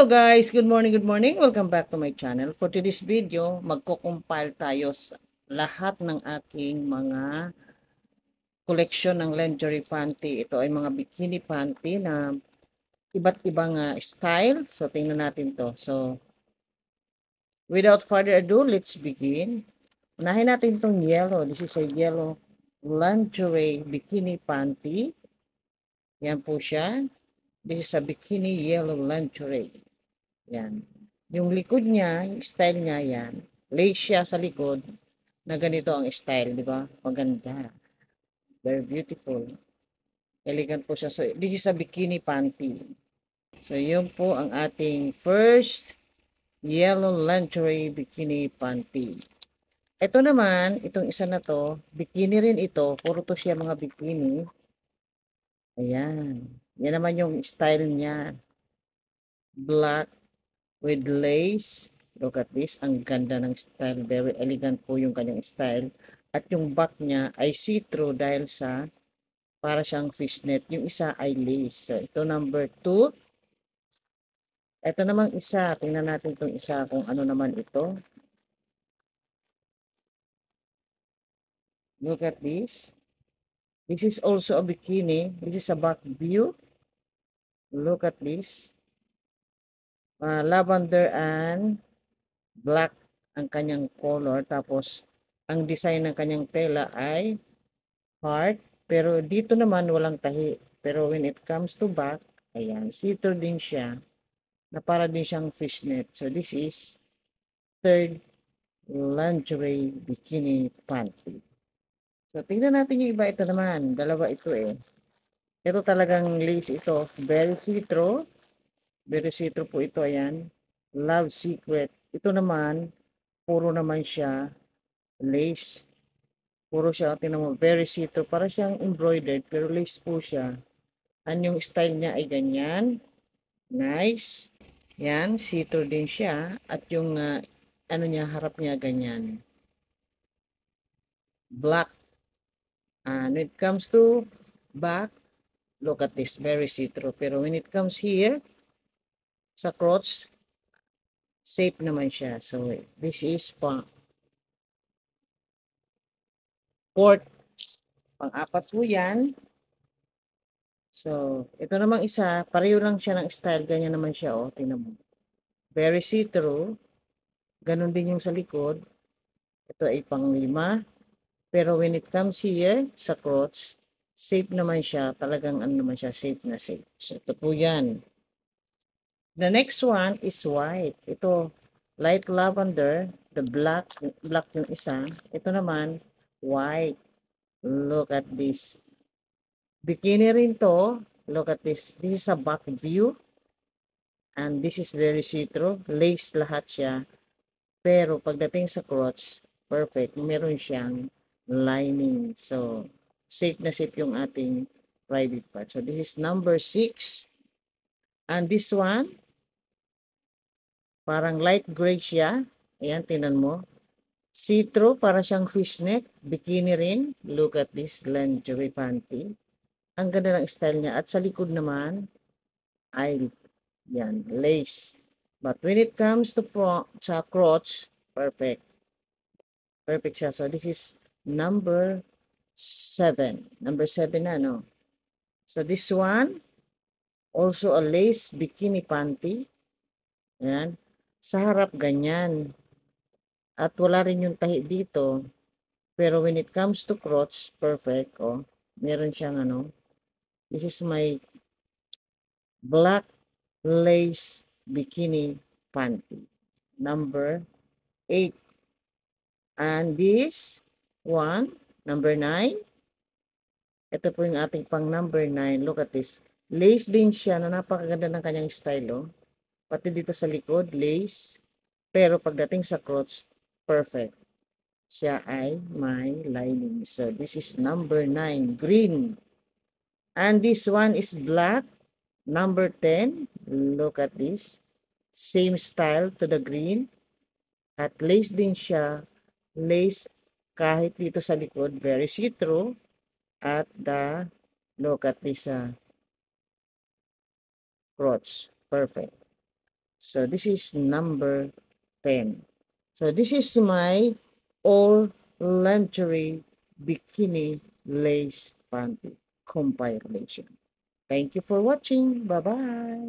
Hello guys, good morning, good morning. Welcome back to my channel. For today's video, magko-compile tayo sa lahat ng aking mga koleksyon ng lingerie panty. Ito ay mga bikini panty na iba't ibang style. So tingnan natin to. So without further ado, let's begin. Unahin natin itong yellow. This is a yellow lingerie bikini panty. Yan po siya. This is a bikini yellow lingerie. Yan. Yung likod niya, yung style niya yan. Lace siya sa likod na ganito ang style, di ba? Maganda. Very beautiful. Elegant po siya. So, this is a bikini panty. So, yun po ang ating first yellow lingerie bikini panty. Ito naman, itong isa na to, bikini rin ito. Puro to siya mga bikini. Ayan. Yan naman yung style niya. Black with lace. Look at this. Ang ganda ng style. Very elegant po yung kanyang style. At yung back niya ay see-through dahil sa para siyang fishnet. Yung isa ay lace. So, ito number 2. Ito namang isa. Tingnan natin itong isa kung ano naman ito. Look at this. This is also a bikini. This is a back view. Look at this. Lavender and black ang kanyang color. Tapos, ang design ng kanyang tela ay heart. Pero dito naman walang tahi. Pero when it comes to back, ayan, see-through din siya. Na para din siyang fishnet. So, this is third lingerie bikini panty. So, tingnan natin yung iba. Ito naman. Dalawa ito eh. Ito talagang lace ito. Very see-through. Very see-through po ito. Ayan. Love Secret. Ito naman, puro naman siya lace. Puro siya, tingnan mo, very see-through. Para siyang embroidered, pero lace po siya. And yung style niya ay ganyan. Nice. Yan, see-through din siya. At yung, ano niya, harap niya ganyan. Black. And when it comes to back, look at this, very see-through. Pero when it comes here, sa crotch, safe naman siya. So, this is fourth. Pang-apat po yan. So, ito namang isa, pareho lang siya ng style. Ganyan naman siya, oh. Tingnan mo. Very see-through. Ganon din yung sa likod. Ito ay pang-5. Pero when it comes here, sa crotch, safe naman siya. Talagang ano naman siya, safe na safe. So, ito po yan. The next one is white. Ito, light lavender. The black yung isa. Ito naman, white. Look at this. Bikini rin to. Look at this. This is a back view. And this is very see-through. Lace lahat siya. Pero pagdating sa crotch, perfect. Meron siyang lining. So, safe na safe yung ating private part. So, this is number 6. And this one, parang light gray siya. Ayan, tinan mo. See-through, para siyang fishnet. Bikini rin. Look at this lingerie panty. Ang ganda ng style niya. At sa likod naman, ay yan, lace. But when it comes to sa crotch, perfect. Perfect siya. So, this is number 7. Number 7 na, no? So, this one, also a lace bikini panty. Ayan. Sa harap, ganyan. At wala rin yung tahi dito. Pero when it comes to crotch, perfect. Oh, meron siyang ano. This is my black lace bikini panty. Number 8. And this one, number 9. Ito po yung ating pang number 9. Look at this. Lace din siya na napakaganda ng kanyang style. Oh. Pati dito sa likod, lace. Pero pagdating sa crotch, perfect. Siya ay may lining. So, this is number 9, green. And this one is black. Number 10. Look at this. Same style to the green. At lace din siya. Lace kahit dito sa likod, very see-through. At look at this crotch. Perfect. So this is number 10. So this is my all lingerie bikini lace panty compilation. Thank you for watching. Bye-bye.